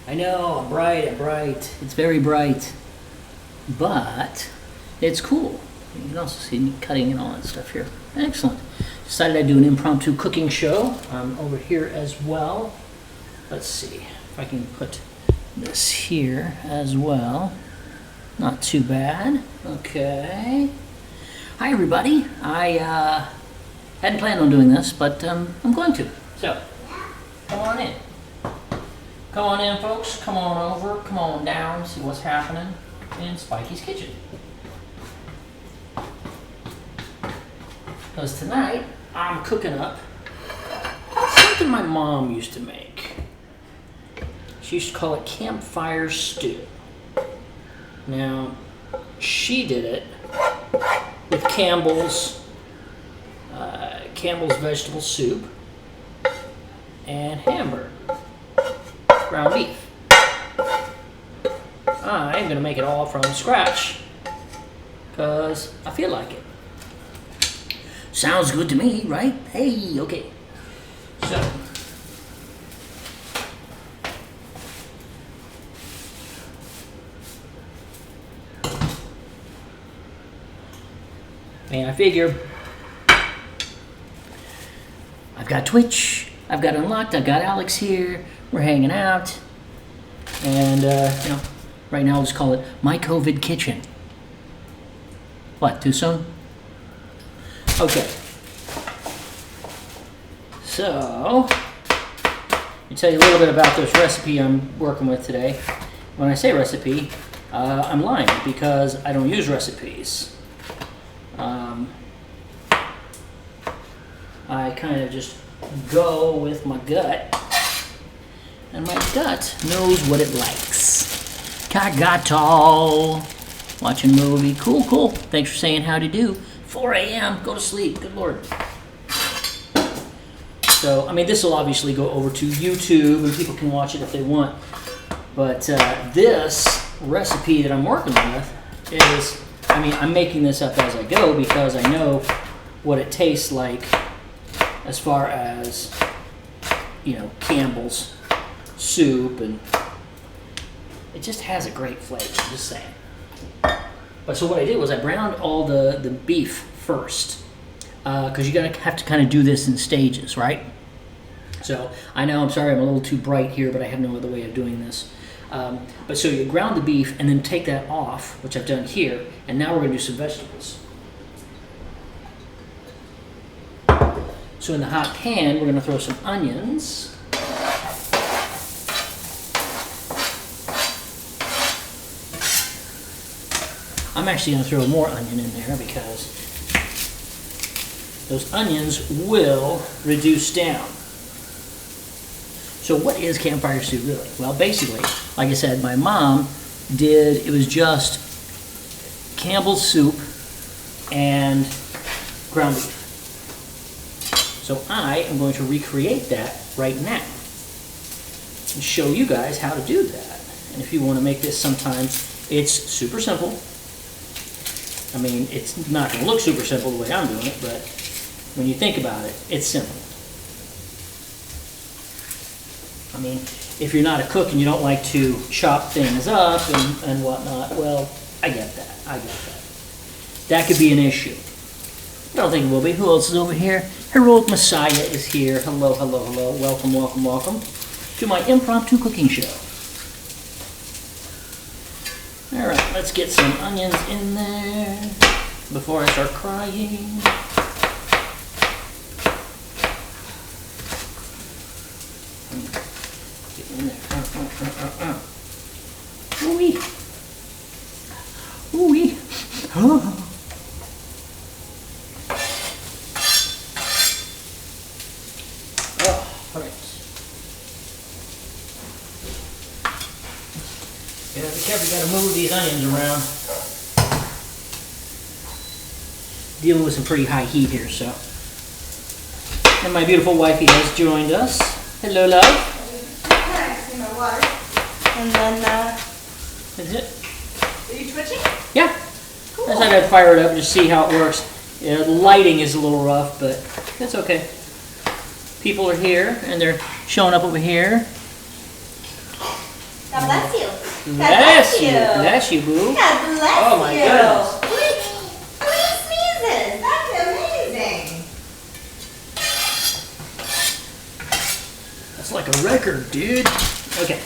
I know, I'm bright. It's very bright. But it's cool. You can also see me cutting and all that stuff here. Excellent. Decided I'd do an impromptu cooking show. Over here as well. Let's see if I can put this here as well. Not too bad. Okay. Hi everybody. I hadn't planned on doing this, but I'm going to. So, come on in. Come on in, folks. Come on over. Come on down. See what's happening in Spikey's kitchen. Because tonight, I'm cooking up something my mom used to make. She used to call it campfire stew. Now, she did it with Campbell's vegetable soup and hamburger, ground beef. I'm going to make it all from scratch because I feel like it. Sounds good to me, right? Hey, okay. So, and I figure I've got Twitch, I've got Unlocked, I've got Alex here, we're hanging out, and right now I'll just call it My COVID Kitchen. What, too soon? Okay. So, let me tell you a little bit about this recipe I'm working with today. When I say recipe, I'm lying because I don't use recipes. I kind of just go with my gut, and my gut knows what it likes. Kagato! Watching movie. Cool. Thanks for saying how to do. 4 a.m. Go to sleep. Good Lord. So, this will obviously go over to YouTube, and people can watch it if they want. But this recipe that I'm working with is, I'm making this up as I go because I know what it tastes like as far as, Campbell's soup, and it just has a great flavor, just saying. But so what I did was I browned all the beef first, because you're going to have to kind of do this in stages, right? So I know, I'm sorry I'm a little too bright here, but I have no other way of doing this. But so you ground the beef and then take that off, which I've done here, and now we're going to do some vegetables. So in the hot pan, we're going to throw some onions. I'm actually going to throw more onion in there because those onions will reduce down. So what is campfire stew really? Well, basically, like I said, my mom it was just Campbell's soup and ground beef. So I am going to recreate that right now and show you guys how to do that. And if you want to make this sometime, it's super simple. It's not going to look super simple the way I'm doing it, but when you think about it, it's simple. If you're not a cook and you don't like to chop things up and whatnot, well, I get that. That could be an issue. I don't think it will be. Who else is over here? Heroic Messiah is here. Hello. Welcome to my impromptu cooking show. All right, let's get some onions in there before I start crying. Get in there. Ooh-wee. Ooh-wee. Oh. All right. Yeah, be careful, you gotta move these onions around. Dealing with some pretty high heat here, so. And my beautiful wifey has joined us. Hello, love. I see my water. And then, That's it. are you twitching? Yeah. Cool. I thought I'd fire it up and just see how it works. The lighting is a little rough, but that's okay. People are here, and they're showing up over here. God bless you. God Bless you. bless Bless you, boo. God bless Oh, my you. goodness. Three sneezes. That's amazing. That's like a record, dude. Okay.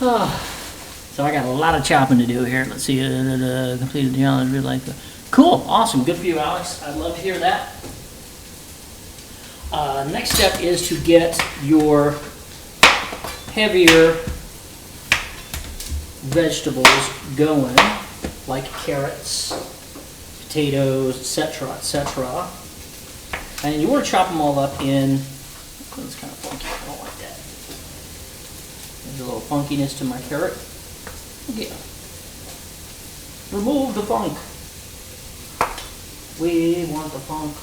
Oh, so I got a lot of chopping to do here. Let's see. Completed the challenge. Really like that. Cool. Awesome. Good for you, Alex. I'd love to hear that. Next step is to get your heavier vegetables going, like carrots, potatoes, etc., etc. And you want to chop them all up in. It's kind of funky. I don't like that. There's a little funkiness to my carrot. Okay. Remove the funk. We want the funk.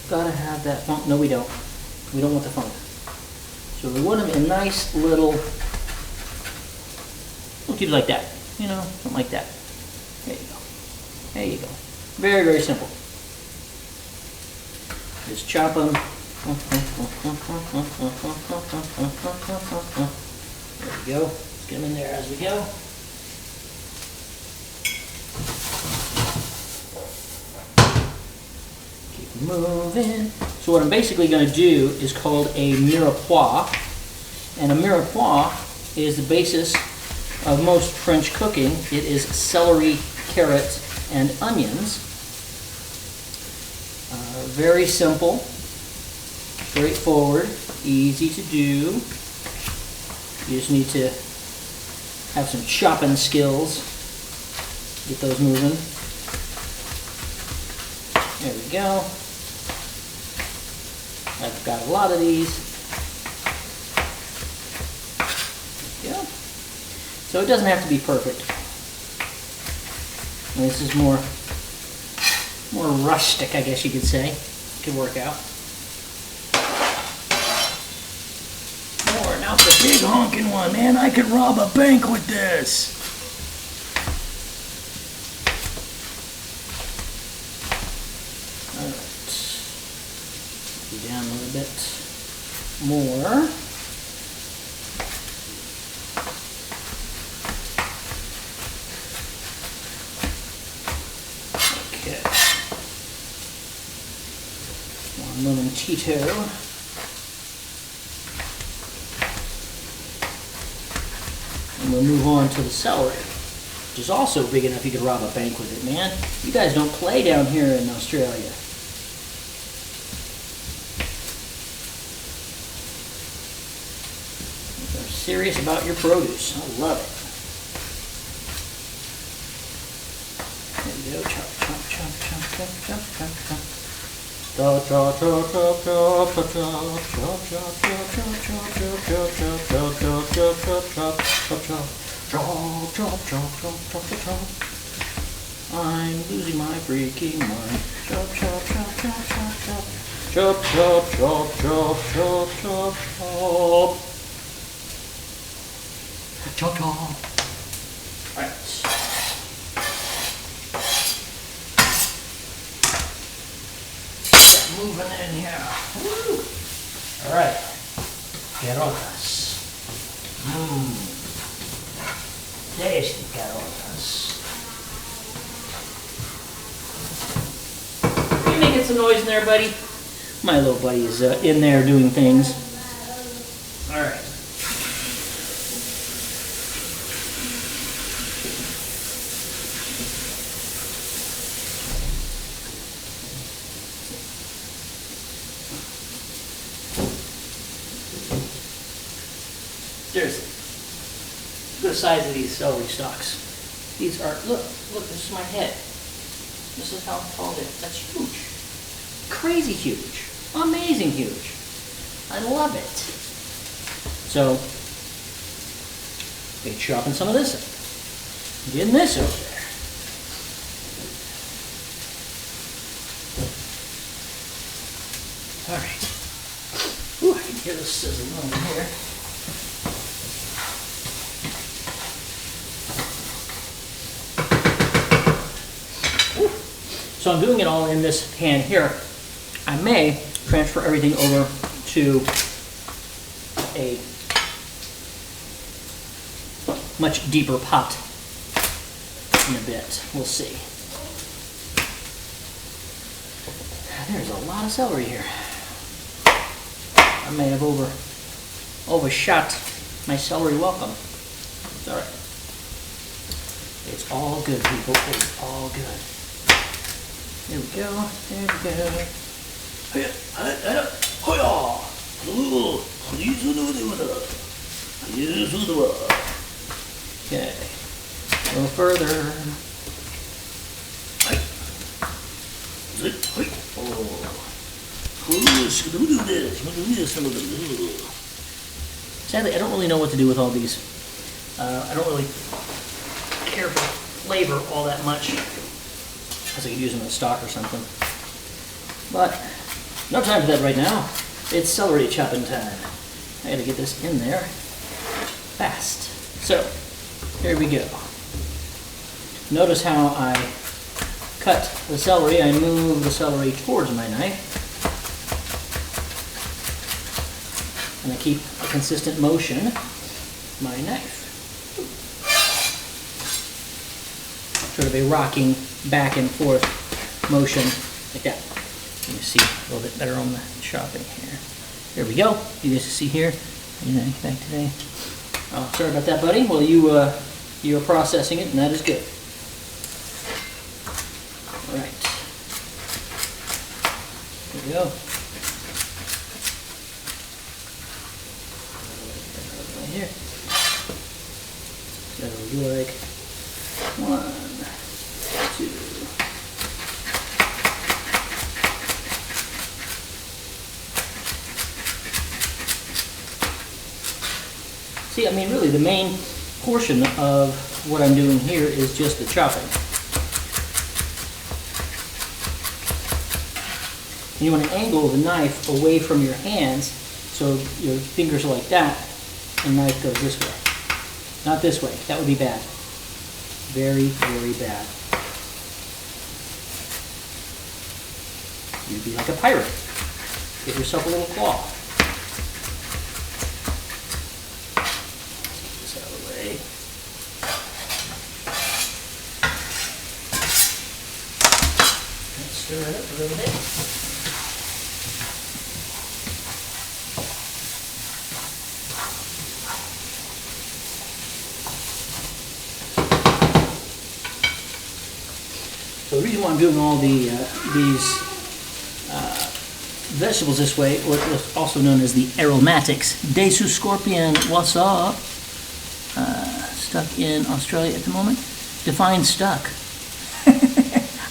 Gotta have that funk. No, we don't. We don't want the funk. So we want them in nice little, we'll keep it like that. You know, something like that. There you go. There you go. Very, very simple. Just chop them. There we go. Let's get them in there as we go. Keep moving. So what I'm basically going to do is called a mirepoix. And a mirepoix is the basis of most French cooking. It is celery, carrot, and onions. Very simple, straightforward, easy to do. You just need to have some chopping skills. Get those moving. There we go. I've got a lot of these. There we go. So it doesn't have to be perfect. And this is more rustic, I guess you could say. Could work out. More. Now it's a big honking one, man. I could rob a bank with this. Alright. Down a little bit more. Okay. One momentito. And we'll move on to the celery, which is also big enough you could rob a bank with it, man. You guys don't play down here in Australia. You're serious about your produce. I love it. There we go. Chop, chop, chop, chop, chop, chop, chop, chop. Chop, chop, chop, chop, chop, chop, chop, chop, chop, chop, chop, chop, chop, chop, chop, chop, chop, chop, chop, chop. Chop, chop, chop, chop, chop, chop, chop. I'm losing my freaking mind. Chop, chop, chop, chop, chop, chop. Chop, chop, chop, chop, chop, chop, chop. Chop, chop. Alright. Moving in here. Woo. All right. Carotas. Tasty carotas. Are you making some noise in there, buddy? My little buddy is in there doing things. All right. Seriously, look at the size of these celery stalks. These are, look, this is my head. This is how tall it is. That's huge. Crazy huge. Amazing huge. I love it. So, we're chopping some of this up. Getting this over there. All right. Ooh, I can hear the sizzling over here. So I'm doing it all in this pan here. I may transfer everything over to a much deeper pot in a bit. We'll see. There's a lot of celery here. I may have overshot my celery welcome. It's all right. It's all good, people. It's all good. There we go. There we go. Okay. A little further. Sadly, I don't really know what to do with all these. I don't really care for flavor all that much, because I could use them in stock or something. But no time for that right now. It's celery chopping time. I gotta get this in there fast. So, here we go. Notice how I cut the celery. I move the celery towards my knife. And I keep a consistent motion with my knife. Sort of a rocking back and forth motion like that. You can see a little bit better on the chopping here. There we go. You guys can see here. Back today. Oh, sorry about that, buddy. Well, you are processing it, and that is good. All right. There we go. Right here. So we do like 1, 2. See, I mean, really, the main portion of what I'm doing here is just the chopping. And you want to angle the knife away from your hands so your fingers are like that, and the knife goes this way. Not this way. That would be bad. Very, very bad. You'd be like a pirate. Get yourself a little claw. Stir it up a little bit. So the reason why I'm doing all these vegetables this way, what's also known as the aromatics. Desu Scorpion, what's up? Stuck in Australia at the moment. Define stuck.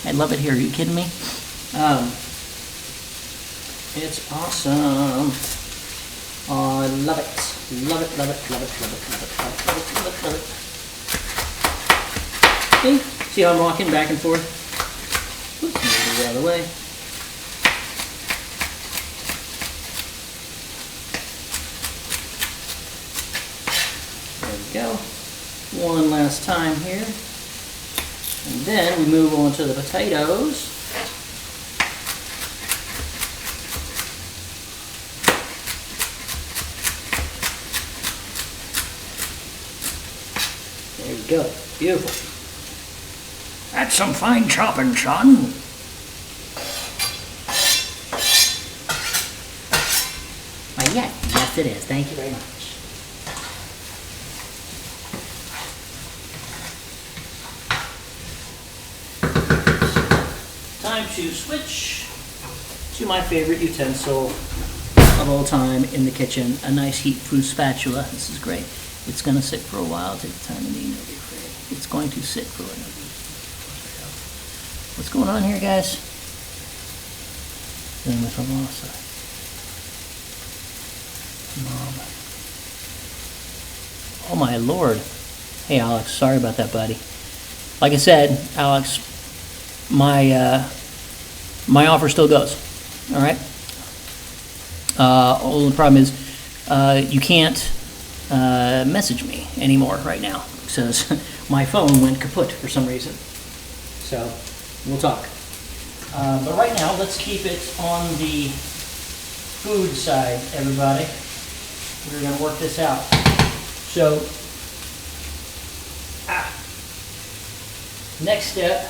I love it here. Are you kidding me? It's awesome. Oh, I love it. Love it, love it, love it, love it, love it, love it, love it, love it. See? See how I'm walking back and forth? Oops, move it out of the way. There we go. One last time here. And then we move on to the potatoes. There we go. Beautiful. That's some fine chopping, son. Yes, it is. Thank you very much. Time to switch to my favorite utensil of all time in the kitchen, a nice heat-proof spatula. This is great. It's going to sit for a while. Take the time and eat. Don't be afraid. It's going to sit for a while. What's going on here, guys? Dealing with Amasa. Mom. Oh my Lord. Hey Alex, sorry about that, buddy. Like I said, Alex, my offer still goes. All right. All the problem is you can't message me anymore right now because my phone went kaput for some reason. So we'll talk. But right now, let's keep it on the food side, everybody. We're going to work this out. So Next step,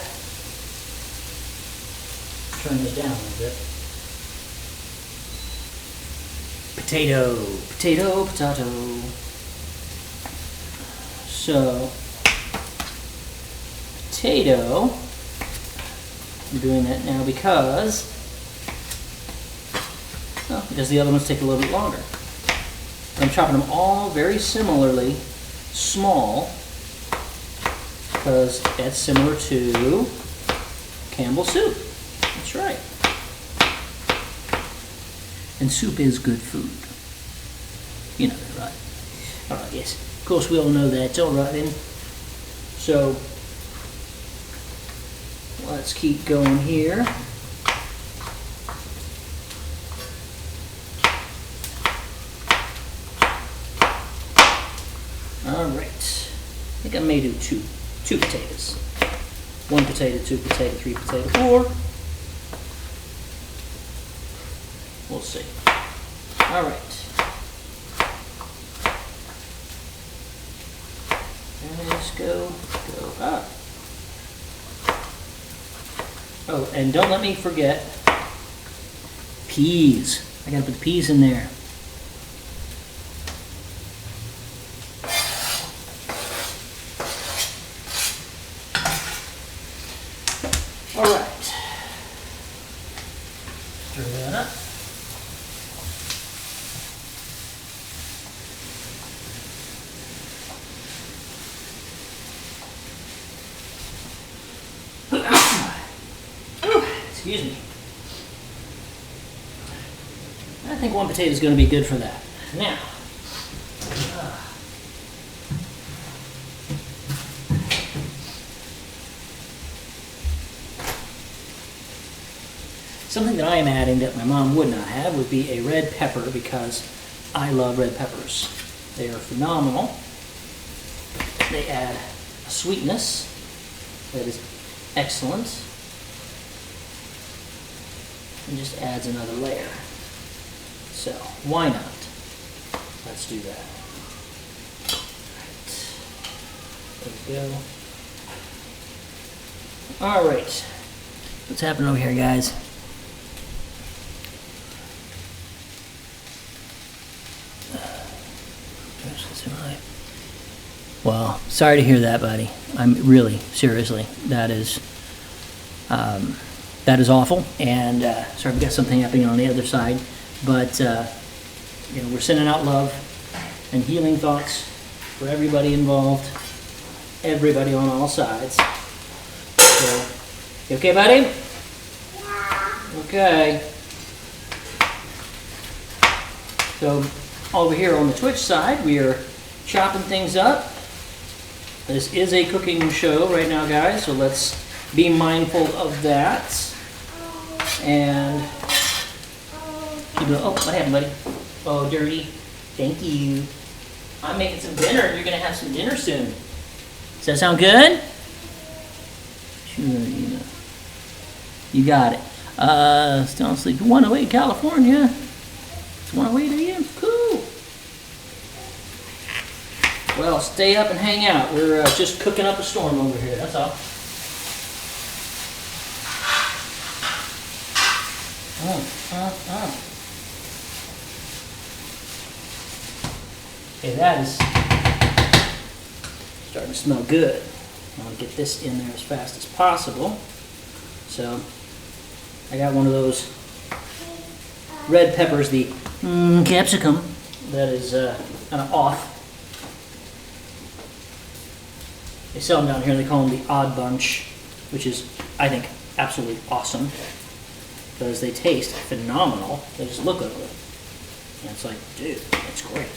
turn this down a little bit. Potato. So, potato, I'm doing that now because the other ones take a little bit longer. I'm chopping them all very similarly, small, because that's similar to Campbell soup. That's right. And soup is good food. You know that, right? All right, yes. Of course, we all know that. All right, then. So, let's keep going here. All right. I think I may do two potatoes. 1 potato, 2 potato, 3 potato, 4. We'll see. All right. Let's go up. Oh, and don't let me forget peas. I gotta put the peas in there. All right. Stir that up. Excuse me. I think 1 potato is going to be good for that. Now, something that I am adding that my mom would not have would be a red pepper, because I love red peppers. They are phenomenal. They add a sweetness that is excellent. And just adds another layer. So, why not? Let's do that. There we go. All right. What's happening over here, guys? Well, sorry to hear that, buddy. I'm really, seriously, that is awful. And sorry, we got something happening on the other side, but we're sending out love and healing thoughts for everybody involved, everybody on all sides. So, you okay, buddy? Yeah. Okay. So, over here on the Twitch side, we are chopping things up. This is a cooking show right now, guys, so let's be mindful of that. And keep it. Oh, what happened, buddy? Oh, dirty. Thank you. I'm making some dinner. You're gonna have some dinner soon. Does that sound good? Sure, you got it. Still asleep. 108 California. It's 108 a.m. Cool. Well, stay up and hang out. We're just cooking up a storm over here. That's all. Okay, that is starting to smell good. I'll get this in there as fast as possible. So, I got one of those red peppers, the capsicum, that is kind of off. They sell them down here, they call them the Odd Bunch, which is, I think, absolutely awesome, because they taste phenomenal. They just look ugly. And it's like, dude, that's great.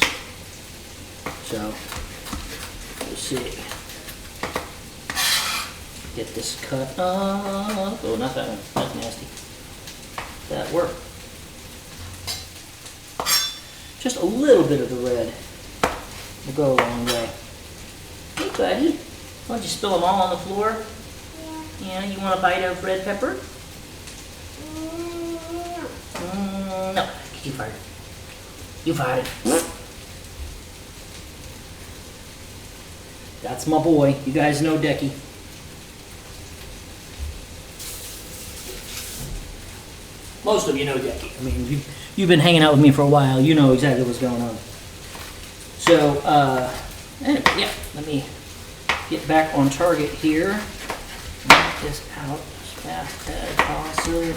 So, we'll see. Get this cut up. Oh, not that one. That's nasty. That worked. Just a little bit of the red will go a long way. Hey, buddy. Why don't you spill them all on the floor? Yeah, you want a bite of red pepper? No, you farted. You farted. That's my boy. You guys know Decky. Most of you know Decky. I mean, you've been hanging out with me for a while. You know exactly what's going on. So, anyway, yeah, let me get back on target here. Knock this out as fast as possible. You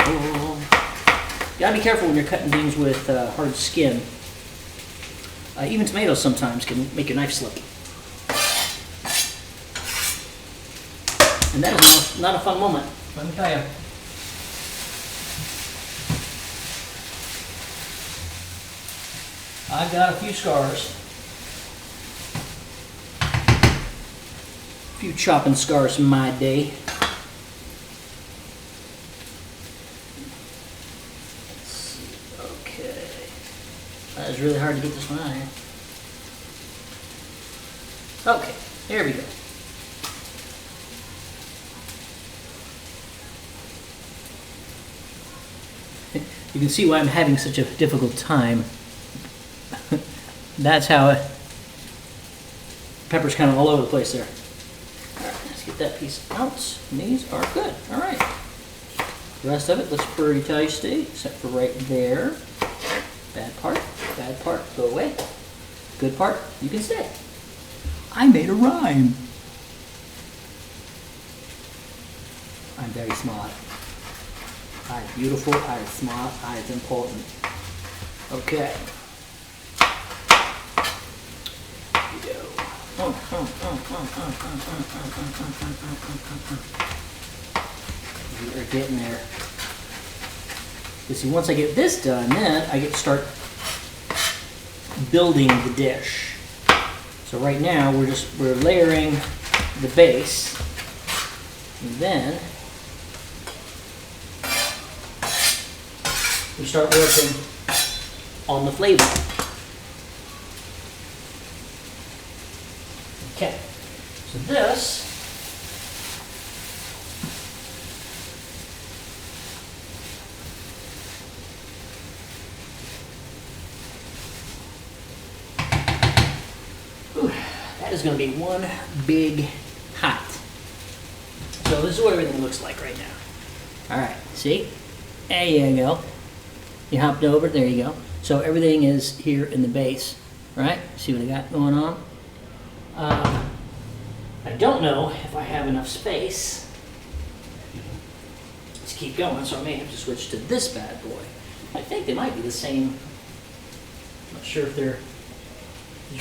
gotta be careful when you're cutting things with hard skin. Even tomatoes sometimes can make your knife slip. And that is not a fun moment, let me tell you. I've got a few scars. A few chopping scars from my day. Let's see, okay. That was really hard to get this one out of here. Okay, here we go. You can see why I'm having such a difficult time. That's how pepper's kind of all over the place there. All right, let's get that piece out. And these are good. All right. The rest of it looks pretty tasty, except for right there. Bad part, go away. Good part, you can stay. I made a rhyme. I'm very smart. I'm beautiful, I'm smart, I'm important. Okay. Here we go. We are getting there. You see, once I get this done, then I get to start building the dish. So right now we're layering the base, and then we start working on the flavor. Okay, so this that is going to be one big hot. So this is what everything looks like right now. All right, see? There you go. You hopped over, there you go. So everything is here in the base, right? See what I got going on? I don't know if I have enough space to keep going, so I may have to switch to this bad boy. I think they might be the same. I'm not sure if there's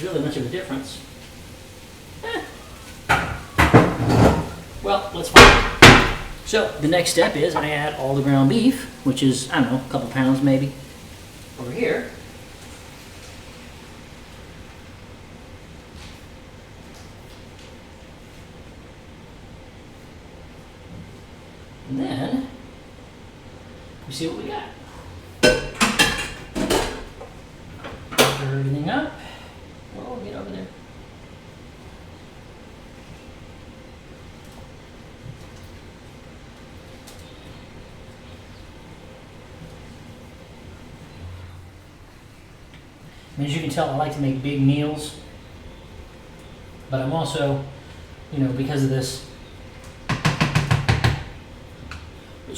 really much of a difference. Well, let's find out. So the next step is I add all the ground beef, which is, I don't know, a couple pounds maybe, over here. And then we see what we got. Stir everything up. Oh, get over there. And as you can tell, I like to make big meals, but I'm also, you know, because of this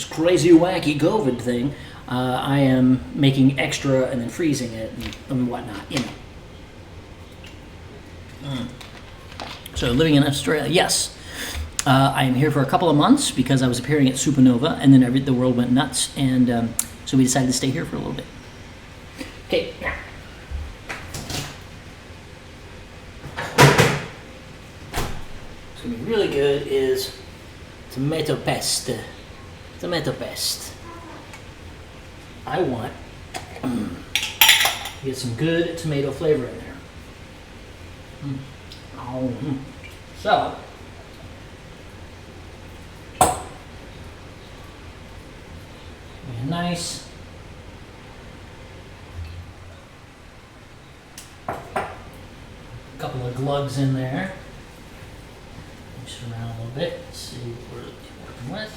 crazy wacky COVID thing, I am making extra and then freezing it and whatnot, you know. So living in Australia, yes. I am here for a couple of months because I was appearing at Supernova, and then the world went nuts, and so we decided to stay here for a little bit. Okay, now. What's going to be really good is tomato paste. Tomato paste. I want to get some good tomato flavor in there. So, a nice couple of glugs in there. Mix it around a little bit, see what we're working with.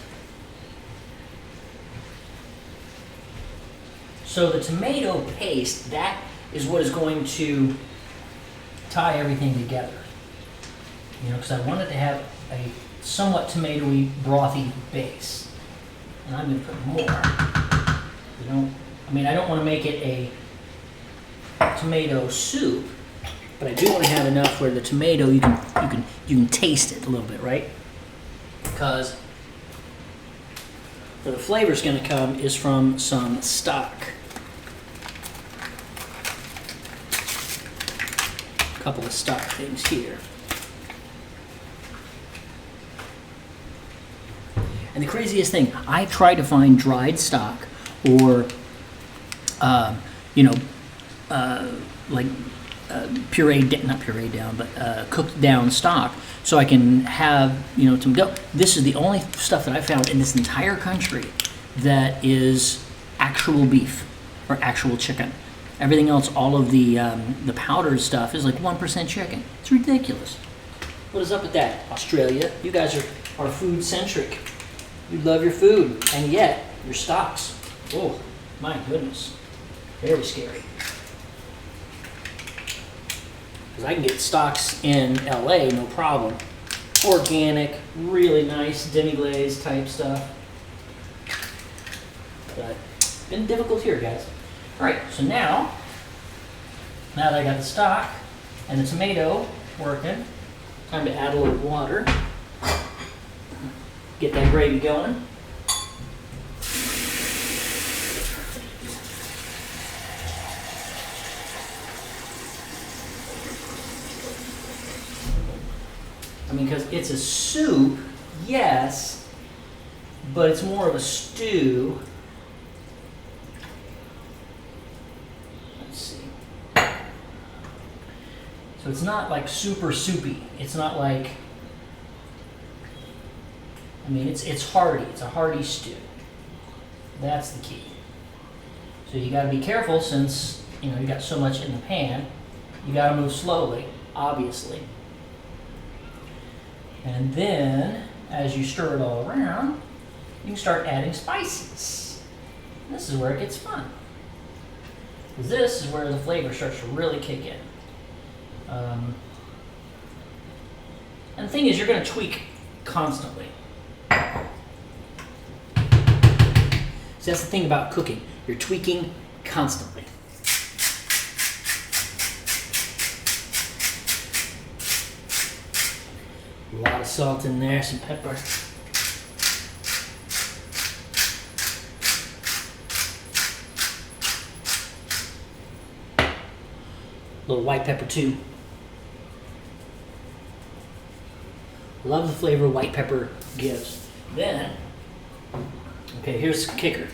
So the tomato paste, that is what is going to tie everything together. You know, because I wanted to have a somewhat tomatoey, brothy base. And I'm going to put more. I don't want to make it a tomato soup, but I do want to have enough where the tomato you can taste it a little bit, right? Because where the flavor is going to come is from some stock. A couple of stock things here. And the craziest thing, I try to find dried stock or, cooked down stock so I can have, some dough. This is the only stuff that I found in this entire country that is actual beef or actual chicken. Everything else, all of the powdered stuff is like 1% chicken. It's ridiculous. What is up with that? Australia, you guys are food centric. You love your food, and yet your stocks. Oh, my goodness. Very scary. Because I can get stocks in LA, no problem. Organic, really nice demi-glaze type stuff. But it's been difficult here, guys. All right, so now that I got the stock and the tomato working, time to add a little water. Get that gravy going. Because it's a soup, yes, but it's more of a stew. Let's see. So it's not like super soupy. It's not like, it's hearty. It's a hearty stew. That's the key. So you got to be careful since, you got so much in the pan. You got to move slowly, obviously. And then, as you stir it all around, you can start adding spices. This is where it gets fun. This is where the flavor starts to really kick in. And the thing is, you're going to tweak constantly. So that's the thing about cooking. You're tweaking constantly. A lot of salt in there, some pepper. A little white pepper too. Love the flavor white pepper gives. Then, okay, here's the kicker.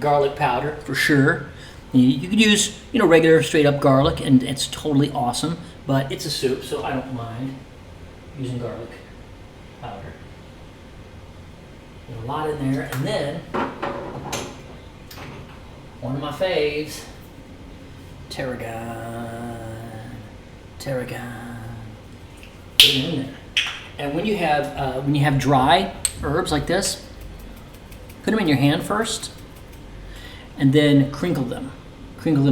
Garlic powder, for sure. You could use, regular straight up garlic and it's totally awesome, but it's a soup, so I don't mind using garlic powder. A lot in there, and then one of my faves, tarragon. Put it in there. And when you have dry herbs like this, put them in your hand first, and then crinkle them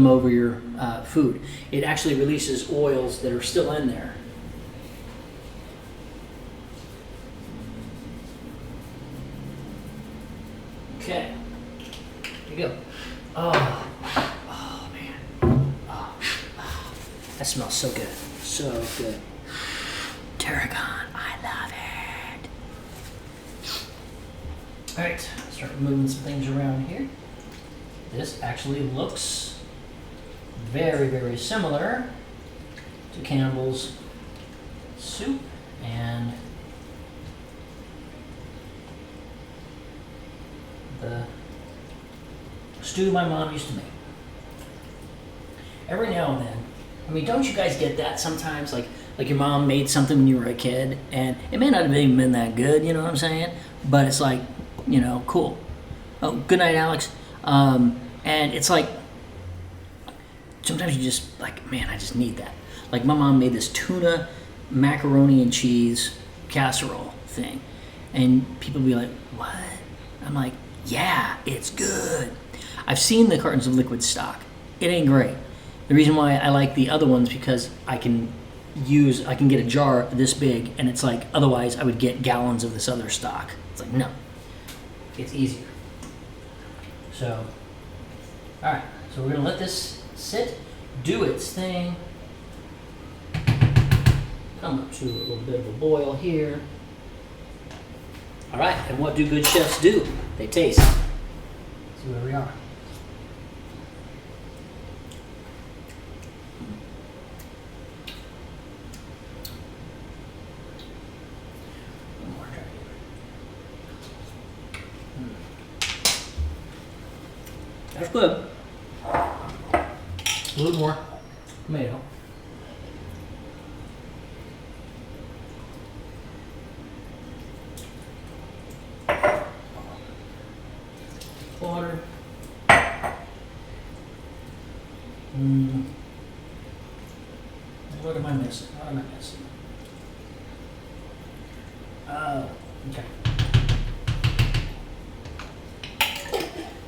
over your food. It actually releases oils that are still in there. Okay, here you go. Oh man. That smells so good. So good. Tarragon, I love it. All right, start moving some things around here. This actually looks very, very similar to Campbell's soup and the stew my mom used to make. Every now and then, don't you guys get that sometimes? Like your mom made something when you were a kid, and it may not have even been that good, you know what I'm saying? But it's like, cool. Oh, good night, Alex. And it's like, sometimes you just like, man, I just need that. Like my mom made this tuna macaroni and cheese casserole thing. And people be like, what? I'm like, yeah, it's good. I've seen the cartons of liquid stock. It ain't great. The reason why I like the other ones because I can I can get a jar this big, and it's like, otherwise I would get gallons of this other stock. It's like, no, it's easier. So, all right, so we're gonna let this sit, do its thing, come up to a little bit of a boil here. All right, and what do good chefs do? They taste. See where we are. One more try. That's good. A little more tomato. Water. What am I missing? What am I missing? Oh, okay. I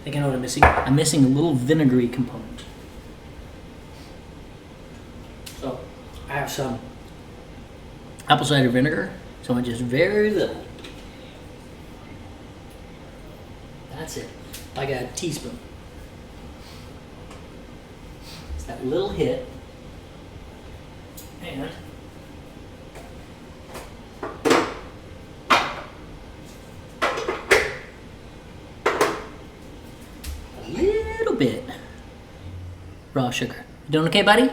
think I know what I'm missing. I'm missing a little vinegary component. So I have some apple cider vinegar, so I just very little. That's it, like a teaspoon. It's that little hit, and a little bit raw sugar. You doing okay, buddy?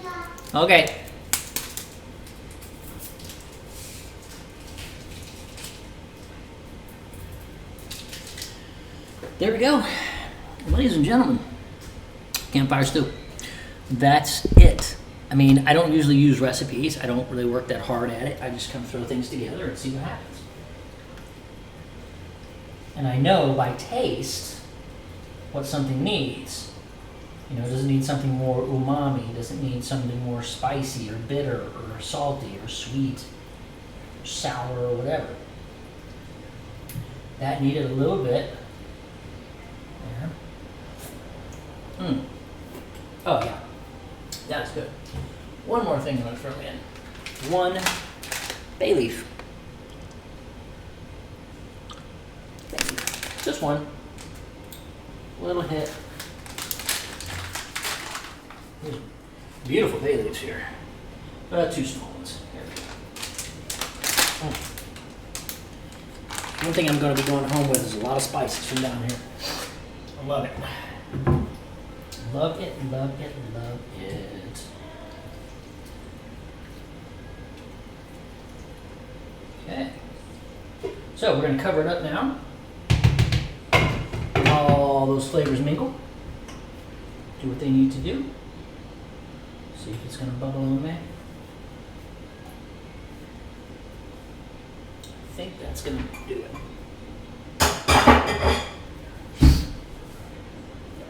Yeah. Okay. There we go. Ladies and gentlemen, campfire stew. That's it. I mean, I don't usually use recipes. I don't really work that hard at it. I just kind of throw things together and see what happens. And I know by taste what something needs. You know, does it need something more umami? Does it need something more spicy or bitter or salty or sweet or sour or whatever? That needed a little bit. There. Oh yeah, that's good. One more thing I'm gonna throw in. One bay leaf. Bay leaf. Just one. Little hit. There's beautiful bay leaves here. Two small ones. There we go. One thing I'm going to be going home with is a lot of spices from down here. I love it. Love it, love it, love it. Okay. So we're going to cover it up now. All those flavors mingle. Do what they need to do. See if it's going to bubble away. I think that's going to do it. That's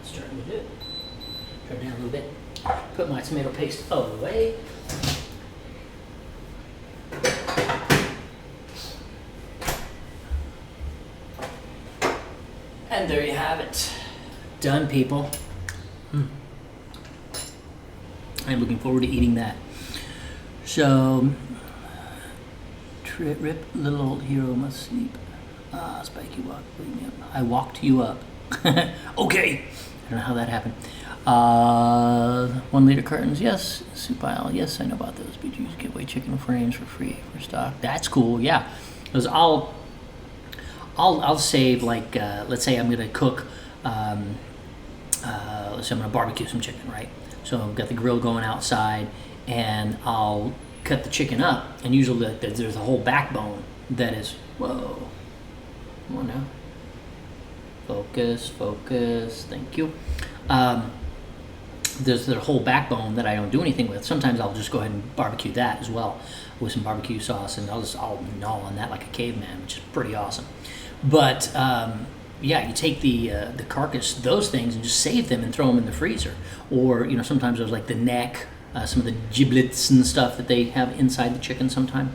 starting to do it. Turn it down a little bit. Put my tomato paste away. And there you have it. Done, people. I'm looking forward to eating that. So, rip, little old hero must sleep. Spiky walk, wake me up. I walked you up. Okay. I don't know how that happened. 1 liter cartons, yes. Soup aisle, yes, I know about those. BJ's giveaway chicken frames for free for stock. That's cool, yeah. Because I'll save, like, let's say I'm gonna cook. Let's say I'm gonna barbecue some chicken, right? So I've got the grill going outside, and I'll cut the chicken up, and usually there's a whole backbone that is, whoa, come on now, focus, thank you. There's the whole backbone that I don't do anything with. Sometimes I'll just go ahead and barbecue that as well with some barbecue sauce, and I'll gnaw on that like a caveman, which is pretty awesome. But yeah, you take the carcass, those things, and just save them and throw them in the freezer. Or, you know, sometimes there's like the neck, some of the giblets and stuff that they have inside the chicken sometime.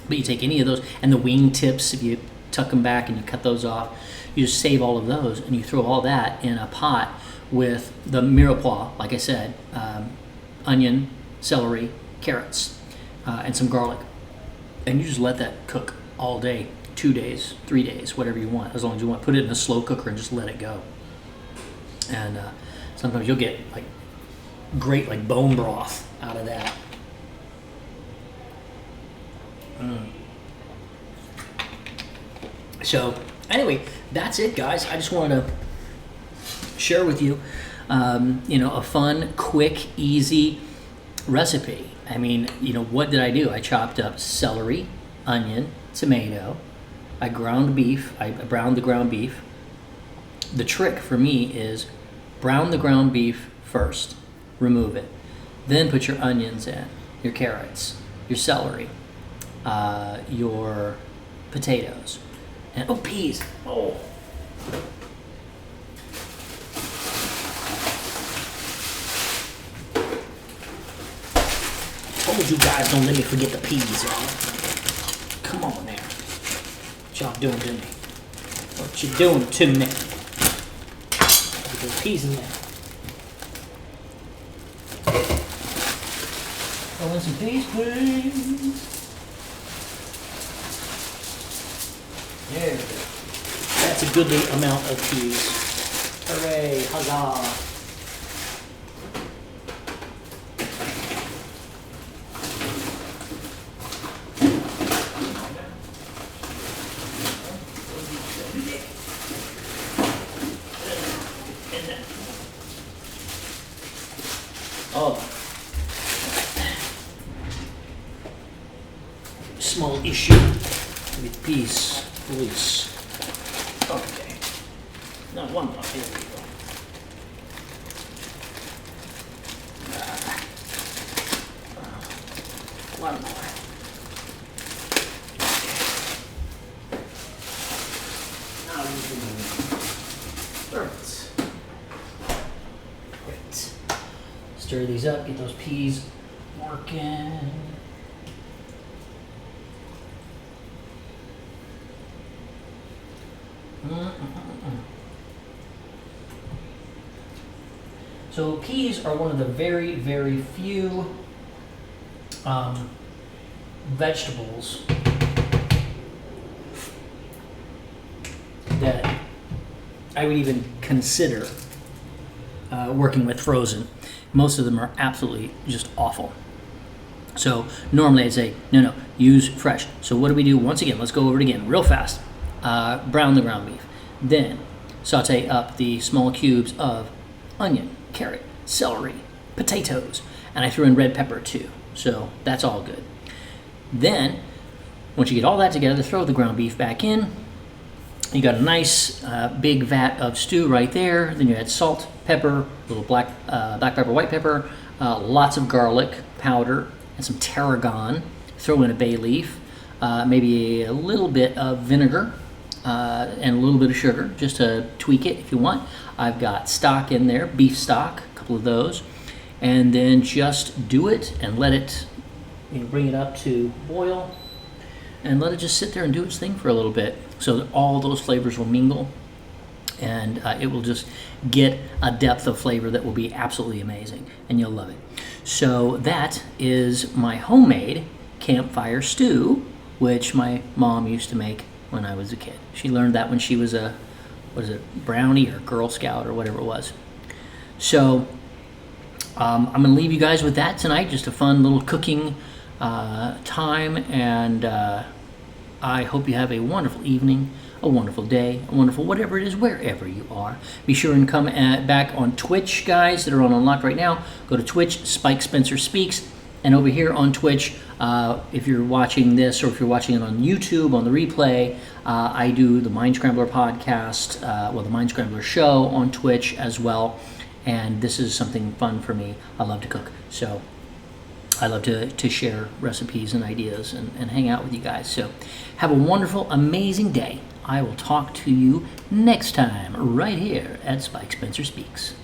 But you take any of those, and the wing tips, if you tuck them back and you cut those off, you just save all of those, and you throw all that in a pot with the mirepoix, like I said, onion, celery, carrots, and some garlic. And you just let that cook all day, 2 days, 3 days, whatever you want, as long as you want. Put it in a slow cooker and just let it go. And sometimes you'll get like great like bone broth out of that. So anyway, that's it, guys. I just wanted to share with you, a fun, quick, easy recipe. I mean, what did I do? I chopped up celery, onion, tomato. I ground beef. I browned the ground beef. The trick for me is brown the ground beef first, remove it. Then put your onions in, your carrots, your celery, your potatoes, and peas. Oh. Told you guys don't let me forget the peas, y'all. Come on there. What y'all doing to me? What you doing to me? Put those peas in there. Throw in some peas, please. There we go. That's a goodly amount of peas. Hooray, huzzah. Small issue with peas, please. Okay. Now one more. Here we go. One more. Now you can perfect. Great. Stir these up. Get those peas working. So peas are one of the very, very few vegetables that I would even consider working with frozen. Most of them are absolutely just awful. So normally I'd say, no, use fresh. So what do we do? Once again, let's go over it again real fast. Brown the ground beef. Then saute up the small cubes of onion, carrot, celery, potatoes, and I threw in red pepper too. So that's all good. Then, once you get all that together, throw the ground beef back in. You got a nice big vat of stew right there. Then you add salt, pepper, a little black pepper, white pepper, lots of garlic powder, and some tarragon. Throw in a bay leaf, maybe a little bit of vinegar, and a little bit of sugar, just to tweak it if you want. I've got stock in there, beef stock, a couple of those, and then just do it and let it, bring it up to boil, and let it just sit there and do its thing for a little bit, so that all those flavors will mingle, and it will just get a depth of flavor that will be absolutely amazing, and you'll love it. So that is my homemade campfire stew, which my mom used to make when I was a kid. She learned that when she was a, brownie or Girl Scout or whatever it was. So I'm going to leave you guys with that tonight. Just a fun little cooking time, and I hope you have a wonderful evening, a wonderful day, a wonderful whatever it is, wherever you are. Be sure and come back on Twitch, guys, that are on Unlocked right now. Go to Twitch, Spike Spencer Speaks. And over here on Twitch, if you're watching this or if you're watching it on YouTube, on the replay, I do the Mind Scrambler podcast, the Mind Scrambler show on Twitch as well. And this is something fun for me. I love to cook. So I love to share recipes and ideas and hang out with you guys. So have a wonderful, amazing day. I will talk to you next time right here at Spike Spencer Speaks.